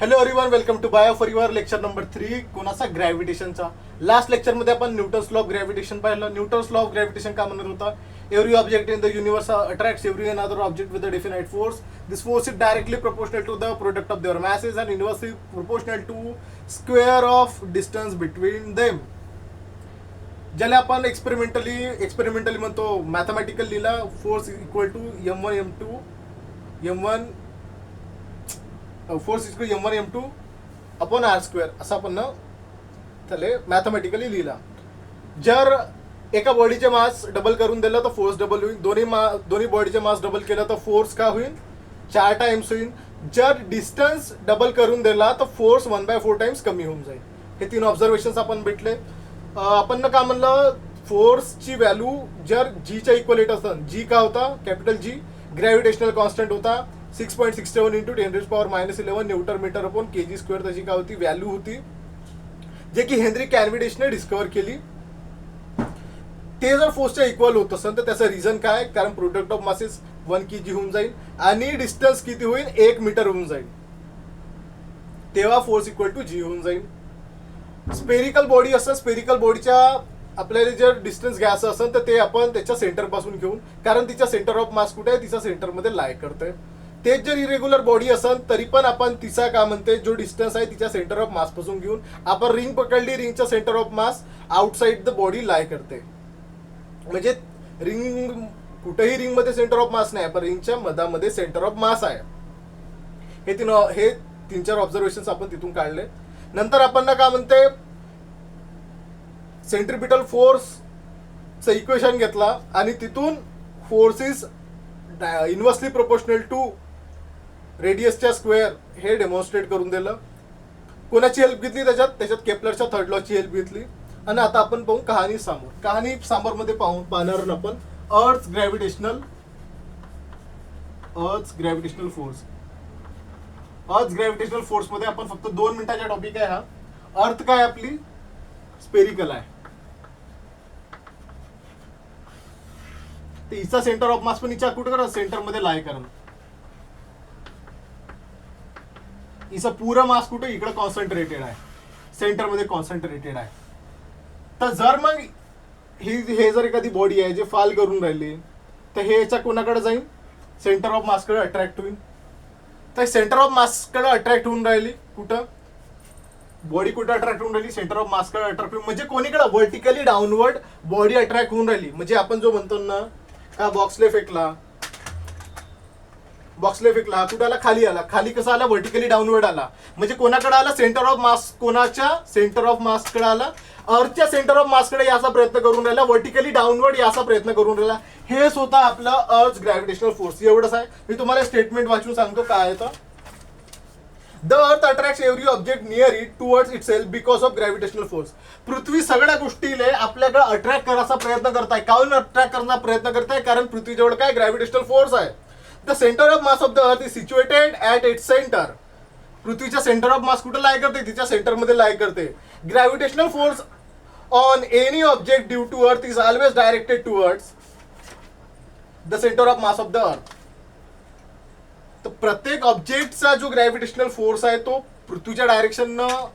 Hello everyone, welcome to bio for your lecture number 3 कोणाचा ग्रॅव्हिटेशनचा. Last लेक्चरमध्ये आपण न्यूटन्स लॉ ऑफ ग्रॅव्हिटेशन पाहिलं. न्यूटन्स लॉ ऑफ ग्रॅव्हिटेशन का म्हणत होता? Every object in the universe attracts every another object with a definite force. This force is directly proportional to the product of their masses and inversely proportional to square of distance between them. ज्याला आपण experimentally म्हणतो, mathematical लिहिला force equal to m1 m2 force equal m1 m2 upon r² असं आपण त्याला mathematically लिहिला. जर एका बॉडीचे मास डबल करून दिलं तर फोर्स डबल होईल. दोन्ही बॉडीचे मास डबल केलं तर फोर्स का होईल? 4 टाइम्स होईल. जर डिस्टन्स डबल करून दिला तर फोर्स 1/4 टाइम्स कमी होऊन जाईल. हे 3 ऑब्झर्वेशन आपण भेटले. आपण का म्हणलं, फोर्सची व्हॅल्यू जर जीच्या इक्वलेट असतं. जी का होता? कॅपिटल जी ग्रॅव्हिटेशनल कॉन्स्टंट होता 6.67 × 10⁻11 न्यूटन मीटर अपॉन kg². त्याची काय होती? व्हॅल्यू होती, जे की हेनरी कॅव्हिडिशने डिस्कवर केली. ते जर फोर्सच्या इक्वल होत असेल तर त्याचं रिझन काय? कारण प्रोडक्ट ऑफ मासेस 1 kg होऊन जाईल आणि डिस्टन्स किती होईल? 1 मीटर होऊन जाईल. तेव्हा फोर्स इक्वल टू जी होऊन जाईल. स्पेरिकल बॉडी असं, स्पेरिकल बॉडीच्या आपल्याला जर डिस्टन्स घ्यायचं असेल तर ते आपण त्याच्या सेंटर पासून घेऊन, कारण तिच्या सेंटर ऑफ मास कुठे आहे? तिच्या सेंटरमध्ये लाय करतोय. तेच जर इरेग्युलर बॉडी असेल तरी पण आपण तिचा काय म्हणते, जो डिस्टन्स आहे तिच्या सेंटर ऑफ मास पासून घेऊन आपण रिंग पकडली, रिंगच्या centre of mass outside the body lie करते. म्हणजे रिंग कुठेही रिंगमध्ये सेंटर ऑफ मास नाही, पण रिंगच्या मधामध्ये सेंटर ऑफ मास आहे. हे 3-4 ऑब्झर्वेशन आपण तिथून काढले. नंतर आपण काय म्हणते, सेंट्रिपिटल फोर्सचं इक्वेशन घेतला आणि तिथून force is inversely proportional to रेडियसच्या स्क्वेअर हे डेमॉन्स्ट्रेट करून दिलं. कोणाची हेल्प घेतली? त्याच्यात केपलरच्या थर्ड लॉची हेल्प घेतली. आणि आता आपण पाहू कहाणी सांबरमध्ये पाहणार आपण अर्थ ग्रॅव्हिटेशनल फोर्स. अर्थ ग्रॅव्हिटेशनल फोर्स मध्ये आपण फक्त 2 मिनिटाचा टॉपिक आहे हा. अर्थ काय आपली स्पेरिकल आहे, तर हिचा सेंटर ऑफ मास पण हिच्या कुठे करा? सेंटर मध्ये लाय करा. हिचा पुरा मास कुठे? इकडे कॉन्सन्ट्रेटेड आहे, सेंटर मध्ये कॉन्सन्ट्रेटेड आहे. तर जर मग हे जर एखादी बॉडी आहे जे फॉल करून राहिली, तर हे याच्या कोणाकडे जाईल? सेंटर ऑफ मासकडे अट्रॅक्ट होईल. तर सेंटर ऑफ मासकडे अट्रॅक्ट होऊन राहिली. कुठं? बॉडी कुठे अट्रॅक्ट होऊन राहिली? सेंटर ऑफ मासकडे अट्रॅक्ट होऊन, म्हणजे कोणीकडे? व्हर्टिकली डाऊनवर्ड बॉडी अट्रॅक्ट होऊन राहिली. म्हणजे आपण जो म्हणतो ना, का बॉक्सले फेकला कुठे आला? खाली आला. खाली कसा आला? व्हर्टिकली डाऊनवर्ड आला. म्हणजे कोणाकडे आला? सेंटर ऑफ मास. कोणाच्या सेंटर ऑफ मासकडे आला? अर्थच्या सेंटर ऑफ मासकडे याचा प्रयत्न करून राहिला. व्हर्टिकली डाऊनवर्ड याचा प्रयत्न करून राहिला. हे स्वतः आपलं अर्थ ग्रॅव्हिटेशनल फोर्स. एवढंच आहे. मी तुम्हाला स्टेटमेंट वाचून सांगतो काय आहे. तर the earth attracts every object near it towards itself because of gravitational force. पृथ्वी सगळ्या गोष्टीले आपल्याकडे अट्रॅक्ट करायचा प्रयत्न करताय. काऊन अट्रॅक्ट करण्याचा प्रयत्न करताय? कारण पृथ्वीजवळ काय? ग्रॅव्हिटेशनल फोर्स आहे. The centre of mass of the earth is situated at its centre. पृथ्वीच्या सेंटर ऑफ मास कुठे लाय करते? तिच्या सेंटरमध्ये लाय करते. Gravitational force on any object due to earth is always directed towards the centre of mass of the earth. तर प्रत्येक ऑब्जेक्टचा जो gravitational force आहे तो पृथ्वीच्या डायरेक्शननं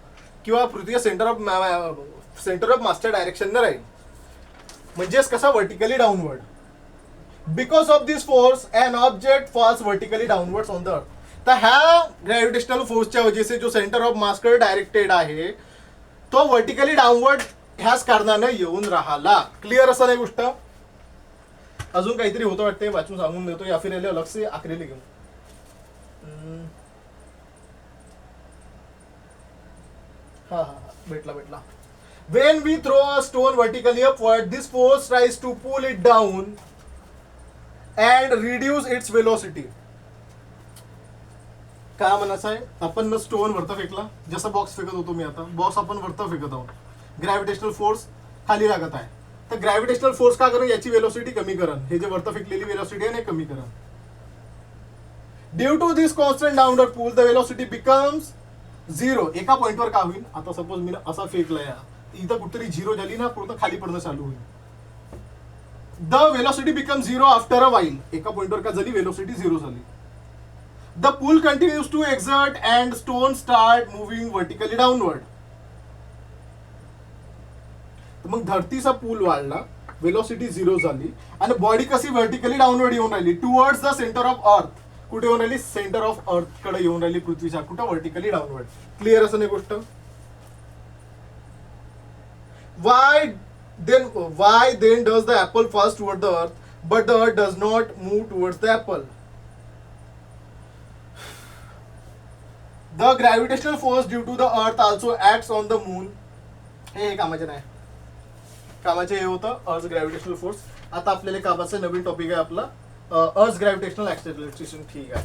किंवा पृथ्वीच्या सेंटर ऑफ मासच्या डायरेक्शननं राहील. म्हणजेच कसा? Vertically downward. Because of this force an object falls vertically downwards on the earth. तर ह्या ग्रॅव्हिटेशनल फोर्सच्या वजेसे जो सेंटर ऑफ मासकडे डायरेक्टेड आहे तो व्हर्टिकली डाऊनवर्ड ह्याच कारणानं येऊन राहिला. क्लिअर असं नाही गोष्ट? अजून काहीतरी होतं वाटते, वाचून सांगून देतो. या फिर अलग से आखरीला घेऊन हा भेटला. When we throw a stone vertically upward, this force tries to pull it down and reduce its velocity. काय म्हणायचं आहे? आपण स्टोन वरतं फेकला, जसा बॉक्स फेकत होतो मी. आता बॉक्स आपण वरतं फेकत आहोत. ग्रॅव्हिटेशनल फोर्स खाली लागत आहे. तर ग्रॅव्हिटेशनल फोर्स का करून? याची वेलोसिटी कमी करण. हे जे वरतं फेकलेली वेलोसिटी आहे ना, कमी करण. Due to this constant downward pull the velocity becomes 0. एका पॉइंटवर का होईल? आता सपोज मी असा फेकला, इथं कुठतरी 0 झाली ना, पूर्ण खाली पडणं चालू होईल. The velocity become 0 after a while. एका पॉइंटवर का झाली? वेलोसिटी 0 झाली. The pull continues to exert and stone start moving vertically downward. मग धरतीचा पूल वाढला, वेलोसिटी 0 झाली आणि बॉडी कशी व्हर्टिकली डाऊनवर्ड येऊन राहिली towards the centre of earth. कुठे येऊन राहिली? सेंटर ऑफ अर्थ कडे येऊन राहिली, पृथ्वीच्या. कुठं? Vertically downward. क्लिअर असं नाही गोष्ट? why then does the apple fall toward the earth but the earth does not move towards the apple? The gravitational force due to the earth also acts on the moon. हे कामाचे नाही, कामाचे हे होतं अर्थ ग्रॅव्हिटेशनल फोर्स. आता आपल्याला कामाचं नवीन टॉपिक आहे आपला अर्थ ग्रॅव्हिटेशनल एक्सेलरेशन. ठीक है,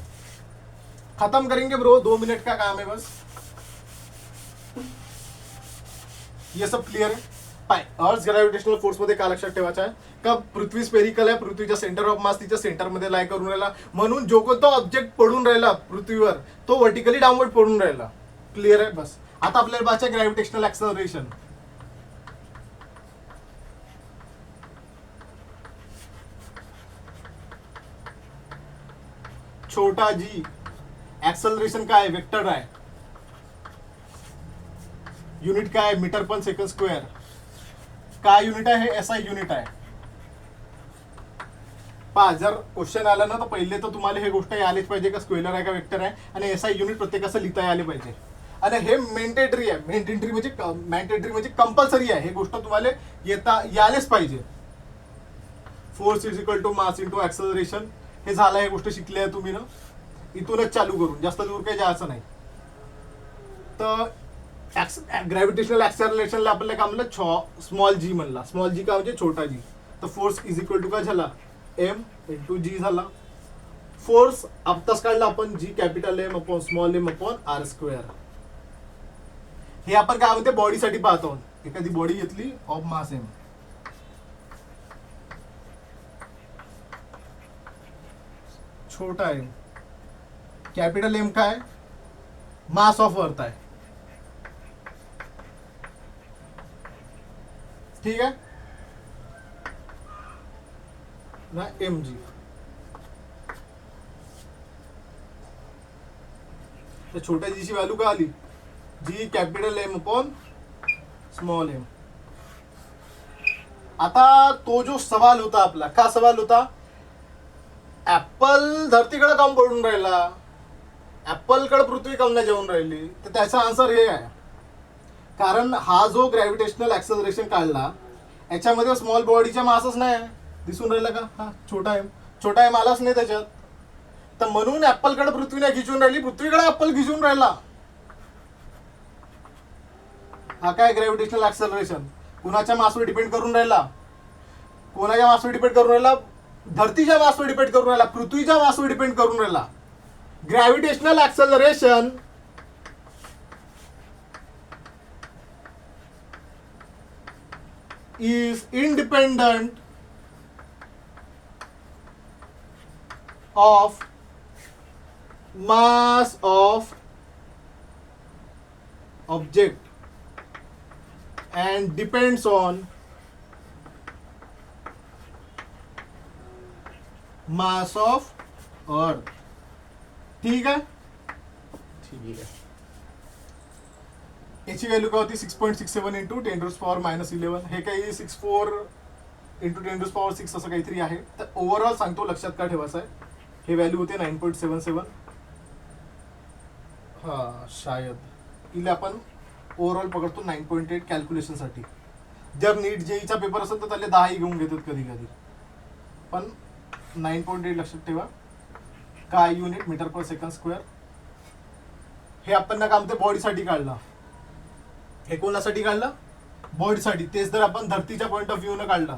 खत्म करेंगे ब्रो, 2 मिनट का काम है बस. ये सब क्लियर है? अर्थ ग्रॅव्हिटेशनल फोर्स मध्ये काय लक्षात ठेवायचं आहे का? पृथ्वी स्पेरिकल आहे, पृथ्वीच्या सेंटर ऑफ मास तिच्या सेंटर मध्ये लाय करून राहिला, म्हणून जो कोणता ऑब्जेक्ट पडून राहिला पृथ्वीवर तो व्हर्टिकली डाऊनवर्ड पडून राहिला. क्लिअर आहे? बस आता आपल्याला पाहायचं ग्रॅव्हिटेशनल ऍक्सेलरेशन. छोटा जी ऍक्सेलरेशन काय? वेक्टर आहे. युनिट काय? मीटर पर सेकंड स्क्वेअर. काय युनिट आहे? एसआय युनिट आहे. पहा, जर क्वेश्चन आला ना तर पहिले तर तुम्हाला हे गोष्ट आलीच पाहिजे का स्क्वेअर आहे का वेक्टर आहे, आणि एसआय युनिट प्रत्येकाचं लिहिता आले पाहिजे. आणि हे मॅन्डेटरी आहे. मॅन्डेटरी म्हणजे कंपल्सरी आहे. हे गोष्ट तुम्हाला यायलाच पाहिजे. Force is equal to mass into acceleration. हे झालं, हे गोष्ट शिकली आहे तुम्ही ना. इथूनच चालू करून जास्त दूर काही जायचं नाही. तर ग्रॅव्हिटेशनल ऍक्सेलरेशनला आपल्याला काय म्हणलं? स्मॉल जी म्हणला. स्मॉल जी काय म्हणजे? छोटा जी. तर फोर्स इज इक्वल टू काय झाला? एम इंटू जी झाला. फोर्स आत्ताच काढला आपण, G capital M upon small M upon R square. हे आपण काय म्हणते? बॉडीसाठी पाहतो. एखादी बॉडी घेतली ऑफ मास एम, छोटा एम, कॅपिटल एम काय? मास ऑफ अर्थ आहे. ठीक है ना? M G. तर छोट्या जीची व्हॅल्यू काय आली? G capital M upon small M. आता तो जो सवाल होता आपला, का सवाल होता? ऍपल धरतीकडे काम पडून राहिला, ऍपलकडे पृथ्वी कम नाही जेवून राहिली. तर त्याचा आन्सर हे आहे, कारण हा जो ग्रॅव्हिटेशनल ऍक्सेलरेशन काढला याच्यामध्ये स्मॉल बॉडीच्या मासच नाही दिसून राहिला का? हा छोटा एम आलाच नाही त्याच्यात. तर म्हणून ऍपलकडे पृथ्वी नाही खिचून राहिली, पृथ्वीकडे ऍपल खिचून राहिला. हा काय ग्रॅव्हिटेशनल ऍक्सेलरेशन? कुणाच्या मासवर डिपेंड करून राहिला? कोणाच्या मासवर डिपेंड करून राहिला? धरतीच्या मासवर डिपेंड करून राहिला, पृथ्वीच्या मासवर डिपेंड करून राहिला. Gravitational acceleration is independent of mass of object and depends on mass of earth. ठीक है? ठीक है. याची व्हॅल्यू काय होती? 6.67 इंटू 10⁻⁻11. हे काही 64 इंटू 10⁻6 असं काहीतरी आहे. तर ओव्हरऑल सांगतो, लक्षात काय ठेवायचं आहे. हे व्हॅल्यू होते 9.77. हा शायद इले आपण ओव्हरऑल पकडतो 9.8 कॅल्क्युलेशनसाठी. जर नीट जेईचा पेपर असेल तर त्याला 10 घेऊन घेतात कधी कधी, पण 9.8 लक्षात ठेवा. काय युनिट? मीटर पर सेकंड स्क्वेअर. हे आपण ना काम ते बॉडीसाठी काढला. हे कोणासाठी काढलं? बॉडीसाठी. तेच जर आपण धरतीच्या पॉइंट ऑफ व्ह्यू न काढला,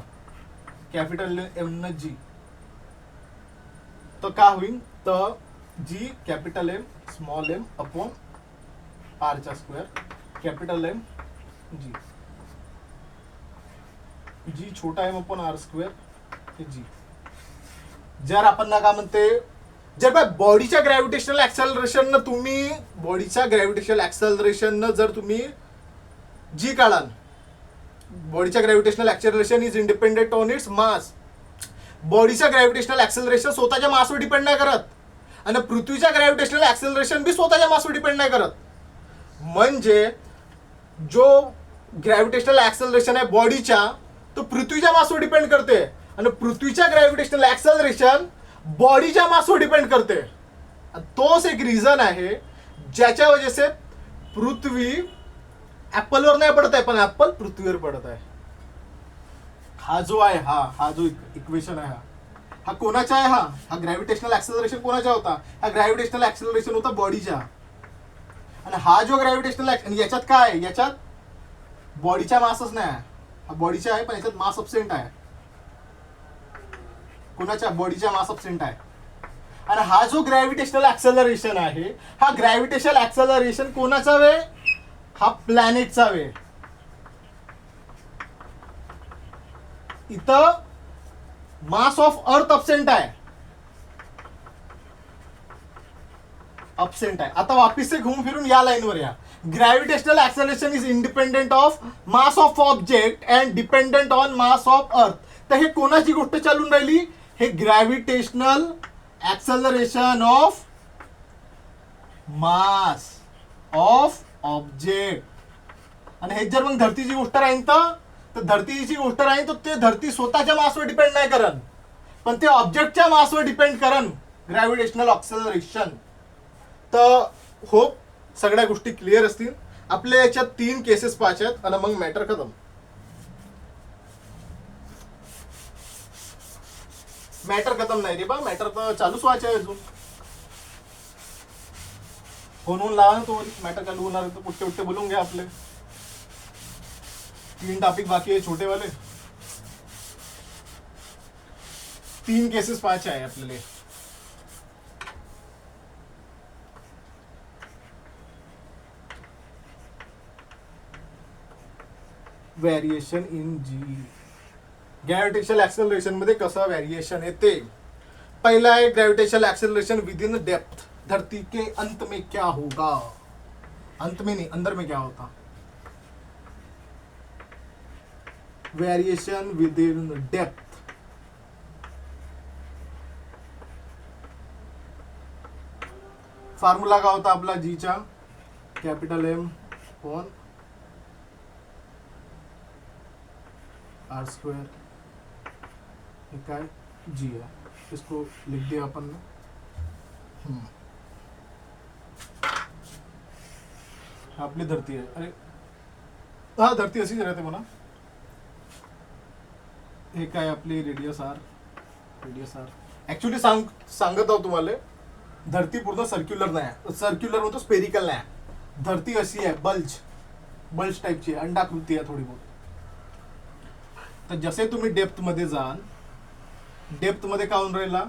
कॅपिटल एम न जी, तर काय होईल? तर G capital M small M upon आरचा square, capital M G, G छोटा एम अपॉन आर स्क्वेअर हे जी. जर आपण ना काय म्हणते, जर बॉडीच्या ग्रॅव्हिटेशनल ऍक्सेलरेशन जर तुम्ही जी काढाल, बॉडीच्या gravitational acceleration is independent on its mass. बॉडीच्या ग्रॅव्हिटेशनल ऍक्सेलरेशन स्वतःच्या मासवर डिपेंड नाही करत. आणि पृथ्वीच्या ग्रॅव्हिटेशनल ऍक्सेलरेशन बी स्वतःच्या मासवर डिपेंड नाही करत. म्हणजे जो ग्रॅव्हिटेशनल ऍक्सेलरेशन आहे बॉडीच्या तो पृथ्वीच्या मासवर डिपेंड करते आणि पृथ्वीच्या ग्रॅव्हिटेशनल ऍक्सेलरेशन बॉडीच्या मासवर डिपेंड करते. तोच एक रिझन आहे ज्याच्या वजह से पृथ्वी ऍपलवर नाही पडत आहे पण ऍपल पृथ्वीवर पडत आहे. हा जो आहे हा जो इक्वेशन आहे हा कोणाचा आहे? हा ग्रॅव्हिटेशनल ऍक्सेलरेशन कोणाचा होता? हा ग्रॅव्हिटेशनल ऍक्सेलरेशन होता बॉडीच्या. आणि हा जो ग्रॅव्हिटेशनल याच्यात काय आहे? याच्यात बॉडीच्या मासच नाही आहे. हा बॉडीचा आहे पण याच्यात मास अब्सेंट आहे. कोणाच्या? बॉडीच्या मास अब्सेंट आहे. आणि हा जो ग्रॅव्हिटेशनल ऍक्सेलरेशन आहे हा ग्रॅव्हिटेशनल ऍक्सेलरेशन कोणाचा वे? हा प्लॅनेटचा वे. इथं मास ऑफ अर्थ अब्सेंट आहे. आता वापिस से घूम फिरून या लाईनवर या. Gravitational acceleration is independent of mass of object and dependent on mass of अर्थ. तर हे कोणाची गोष्ट चालून राहिली? हे gravitational acceleration of mass of object. आणि हे जर मग धरतीची गोष्ट राहील तर धरतीची गोष्ट राहील तर ते धरती स्वतःच्या मासवर डिपेंड नाही करन पण ते ऑब्जेक्टच्या मासवर डिपेंड करन ग्रॅव्हिटेशनल ऍक्सेलरेशन. तर होप सगळ्या गोष्टी क्लिअर असतील. आपल्या याच्यात 3 केसेस पाहायच्यात आणि मग मॅटर खतम. मॅटर खतम नाही रे बा, मॅटर तर चालूच व्हायचं आहे अजून. फोन लावा ना तो मॅटर चालू होणार आहे तर पुट्टे उट्टे बोलून घ्या. आपले 3 टॉपिक बाकी आहे छोटे वाले. 3 केसेस पाहायचे आहे आपल्याला. Variation in G. Gravitational acceleration मध्ये कसं व्हेरिएशन येते? पहिला है gravitational acceleration within depth. धरती के अंत में क्या होगा? अंत में नहीं, अंदर में क्या होता? Variation with in depth. Formula का होता आपला जीचा? Capital M upon R square. काय जी है, इसको लिख दिया अपन ने. आपली धरती आहे. अरे हा, धरती अशीच राहते म्हणा. हे काय आपली रेडियस आर. ऍक्च्युली सांगत आहो तुम्हाला, धरती पूर्ण सर्क्युलर नाही, सर्क्युलर म्हणतो स्पेरिकल नाही. धरती अशी आहे, बल्ज टाईपची आहे, अंडाकृती आहे थोडी बहुत. तर जसे तुम्ही डेप्थ मध्ये जाल, डेप्थ मध्ये काय होऊन राहिला?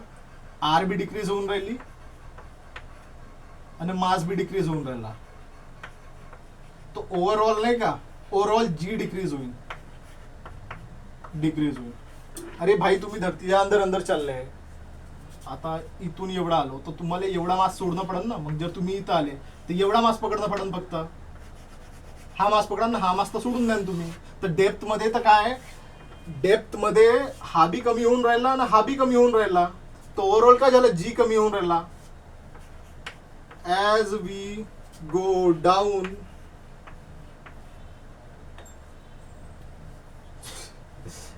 आर बी डिक्रीज होऊन राहिली आणि मास बी डिक्रीज होऊन राहिला. तो ओव्हरऑल नाही का, ओव्हरऑल जी डिक्रीज होईल. अरे भाई तुम्ही धरतीच्या अंदर चालले, आता इथून एवढा आलो तर तुम्हाला एवढा मास सोडणं पडेल ना. मग जर तुम्ही इथं आले तर एवढा मास पकडणं पडेल. फक्त हा मास पकडा ना, हा मास तर सोडून द्या तुम्ही. तर डेप्थ मध्ये तर काय, डेप्थ मध्ये हा बी कमी होऊन राहिला आणि हा बी कमी होऊन राहिला. तो ओव्हरऑल काय झालं, जी कमी होऊन राहिला. As we go down,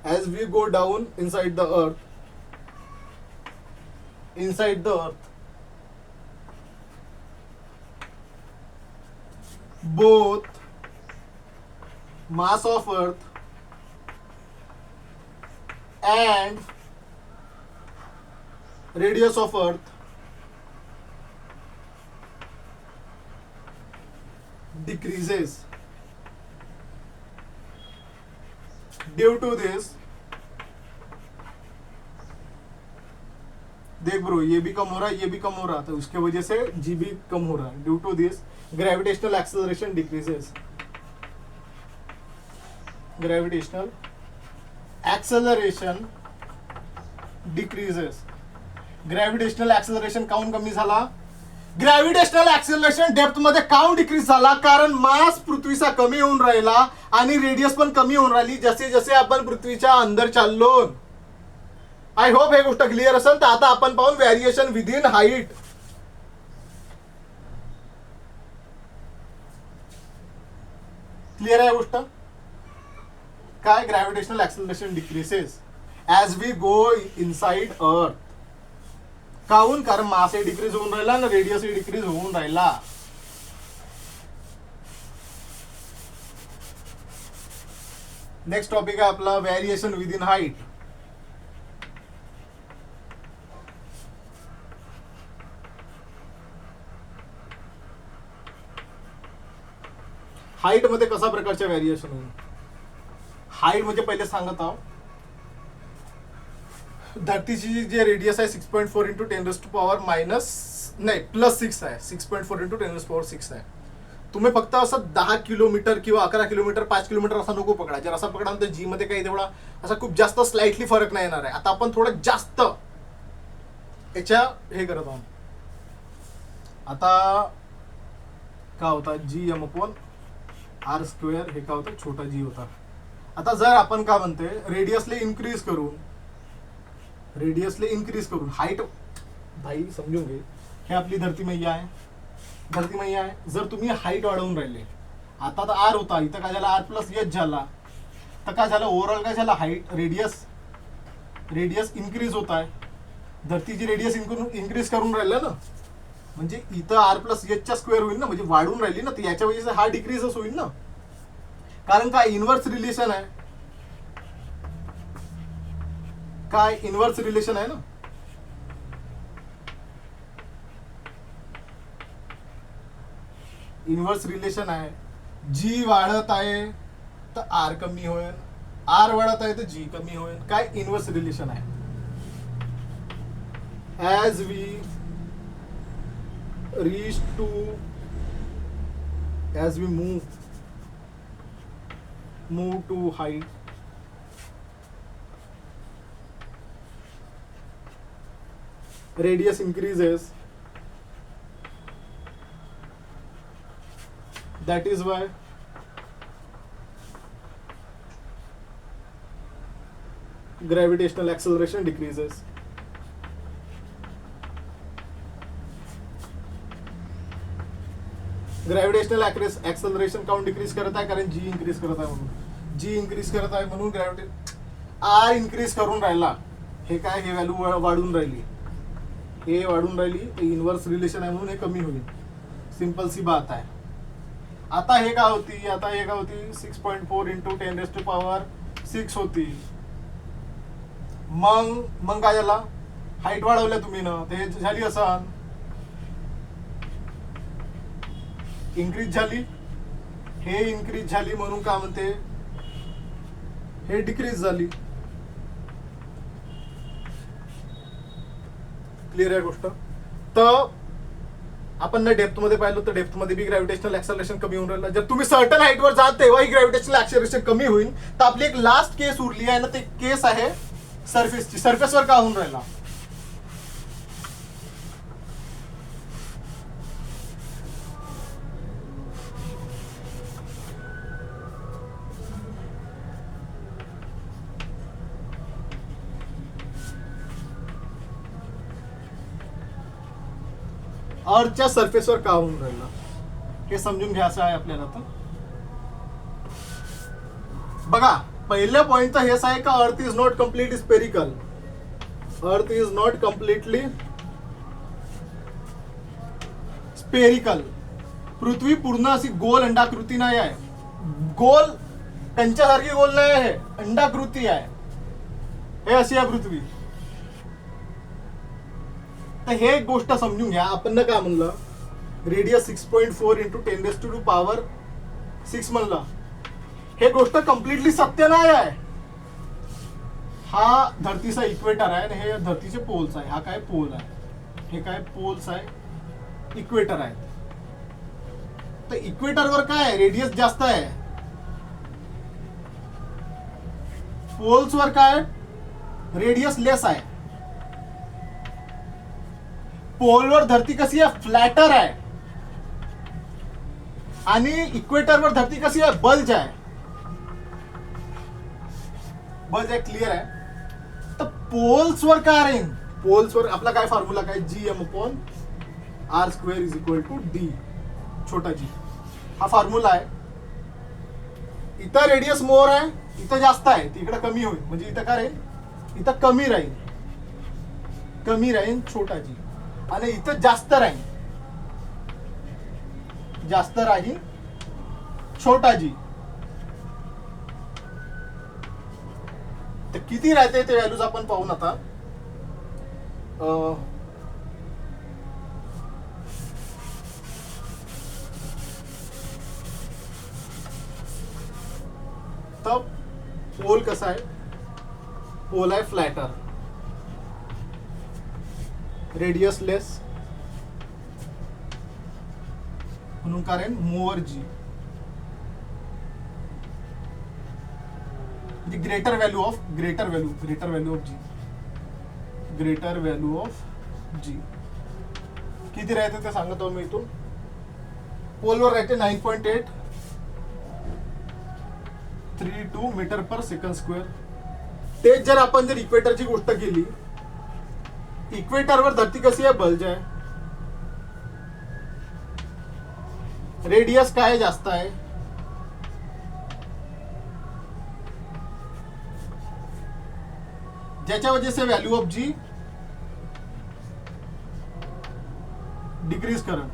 as we go down inside the earth, both mass of earth and radius of earth decreases. Due to this, देख ब्रो, ये भी कम हो रहा है, ये भी कम हो रहा, तो उसके वजह से जी भी कम हो रहा है. Due to this gravitational acceleration decreases. Gravitational acceleration decreases. Gravitational acceleration काऊन कमी झाला? ग्रॅव्हिटेशनल ऍक्सेलरेशन डेप्थ मध्ये काऊन डिक्रीज झाला? कारण मास पृथ्वीचा कमी होऊन राहिला आणि रेडियस पण कमी होऊन राहिली जसे जसे आपण पृथ्वीच्या अंदर चाललो. आय होप हे गोष्ट क्लिअर असेल. तर आता आपण पाहून व्हेरिएशन विदिन हाईट. क्लिअर आहे गोष्ट. काय gravitational acceleration decreases as we go inside earth. काहून? कारण मास हे डिक्रीज होऊन राहिला ना रेडियस ही डिक्रीज होऊन राहिला. नेक्स्ट टॉपिक आहे आपला variation with in height. Height मध्ये कशा प्रकारचे व्हॅरिएशन होईल? हाईट म्हणजे पहिले सांगत आहोत, धरतीची जे रेडियस आहे 6.4 इंटू 10⁻⁻⁻ नाही +6 आहे. 6.4 इंटू 10⁻⁶ आहे. तुम्ही फक्त असं 10 किलोमीटर किंवा 11 किलोमीटर 5 किलोमीटर असा नको पकडा. जर असा पकडा तर जी मध्ये काही तेवढा असा खूप जास्त स्लाइटली फरक नाही येणार आहे. आता आपण थोडं जास्त याच्या हे करत आहोत. आता काय होता G/r² हे काय होतं छोटा जी होता. आता जर आपण काय म्हणते रेडियसले इन्क्रीज करून हाईट भाई समजून घे. हे आपली धरती मैया आहे. जर तुम्ही हाईट वाढवून राहिले, आता तर आर होता इथं काय झाला R+H झाला, तर काय झालं ओव्हरऑल काय झालं हाईट रेडियस इन्क्रीज होत आहे. धरतीची रेडियस इन्क्रीज करून राहिलं ना, म्हणजे इथं R+H² होईल ना, म्हणजे वाढून राहिली ना, तर याच्या वजह हा डिक्रीजच होईल ना. कारण काय इनवर्स रिलेशन आहे. काय इनवर्स रिलेशन आहे ना. इनवर्स रिलेशन आहे. जी वाढत आहे तर आर कमी होईल, आर वाढत आहे तर जी कमी होईल. काय इनवर्स रिलेशन आहे. As we move to height, radius increases. That is why gravitational acceleration decreases. Gravitational acceleration count decrease करत आहे कारण जी इन्क्रीज करत आहे म्हणून आर इन्क्रीज करून राहिला. हे काय हे व्हॅल्यू वाढून राहिली इनवर्स रिलेशन आहे म्हणून हे कमी होईल. सिंपल सी बात आहे. आता हे काय होती 6.4 इंटू 10⁻⁶ होती. मग काय झाला हाईट वाढवल्या तुम्ही ना, ते झाली असं इन्क्रीज झाली म्हणून काय म्हणते हे डिक्रीज झाली. क्लिअर आहे गोष्ट. तर आपण ना डेप्थ मध्ये पाहिलं तर डेप्थ मध्ये बी ग्रॅव्हिटेशनल ऍक्सलरेशन कमी होऊन राहिलं. जर तुम्ही सर्टन हाईट वर जात तेव्हा ही ग्रॅव्हिटेशनल ऍक्सलरेशन कमी होईल. तर आपली एक लास्ट केस उरली आहे ना, ते केस आहे सरफेसची. सरफेसवर का होऊन राहिला अर्थच्या सरफेसवर का होऊन राहिला हे समजून घ्यायचं आहे आपल्याला. तर बघा पहिलं पॉइंट तर हेच आहे का earth is not complete spherical. Earth is not completely spherical. पृथ्वी पूर्ण अशी गोल अंडाकृती नाही आहे. गोल कंच्यासारखी गोल नाही आहे, अंडाकृती आहे. हे अशी आहे पृथ्वी. तर हे एक गोष्ट समजून घ्या. आपण काय म्हणलं रेडियस 6.4 इंटू 10⁻⁶ म्हणलं. हे गोष्ट कम्प्लिटली सत्य नाही आहे. हा धरतीचा इक्वेटर आहे आणि हे धरतीचे पोल्स आहे. हा काय पोल आहे, हे काय पोल्स आहे, इक्वेटर आहे. तर इक्वेटरवर काय रेडियस जास्त आहे, पोल्सवर काय रेडियस लेस आहे. पोलवर धरती कशी आहे फ्लॅटर आहे आणि इक्वेटरवर धरती कशी आहे बल्ज आहे. क्लिअर आहे. तर पोल्सवर काय राहील, पोल्सवर आपला काय फॉर्म्युला काय G/r² = D छोटा g हा फॉर्म्युला आहे. इथं रेडियस मोर आहे, इथं जास्त आहे, तिकडे कमी होईल. म्हणजे इथं काय राहील, इथं कमी राहील, कमी राहील छोटा जी, आणि इथं जास्त राहील, जास्त राहील छोटा जी. तर किती राहते ते व्हॅल्यूज आपण पाहून आता. तर पोल कसा आहे, पोल आहे फ्लॅटर, रेडियस लेस, म्हणून कारण more G, greater value of G, greater value of G. किती राहते ते सांगतो मी इथून. पोलवर राहते 9.832 मीटर पर सेकंड स्क्वेअर. तेच जर आपण जर इक्वेटरची गोष्ट केली, इक्वेटरवर धरती कशी आहे, बल्ज आहे, रेडियस काय जास्त आहे, ज्याच्या वजह से वैल्यू ऑफ जी डिक्रीज करन.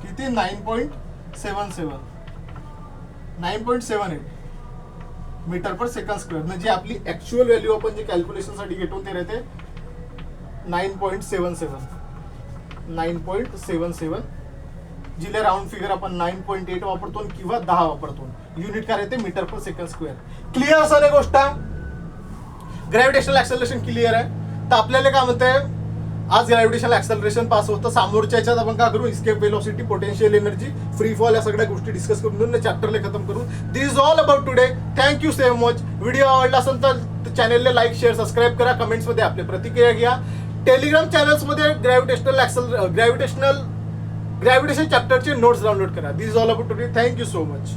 किती, 9.78 मीटर पर सेकंड स्क्वेअर. म्हणजे आपली ऍक्च्युअल व्हॅल्यू आपण जे कॅल्क्युलेशन साठी घेतो ते राहते 9.77, जिले राऊंड फिगर आपण 9.8 वापरतो किंवा 10 वापरतो. युनिट काय राहते, मीटर पर सेकंड स्क्वेअर. क्लिअर असं नाही गोष्ट. ग्रॅव्हिटेशनल ऍक्सेलरेशन क्लिअर आहे. तर आपल्याला काय म्हणते, आज ग्रॅव्हिटेशनल ऍक्सेलरेशन पास होतं. समोरच्या याच्यात आपण काय करू, escape velocity, potential energy, free fall या सगळ्या गोष्टी डिस्कस करून चॅप्टरला खतम करू. This is all about today. Thank you so much. Video आवडला असेल तर चॅनलला लाईक, शेअर, सबस्क्राईब करा. कमेंट्समध्ये आपली प्रतिक्रिया घ्या. टेलिग्राम चॅनल्समध्ये ग्रॅव्हिटेशन चॅप्टरचे नोट्स डाउनलोड करा. This is all about today. Thank you so much.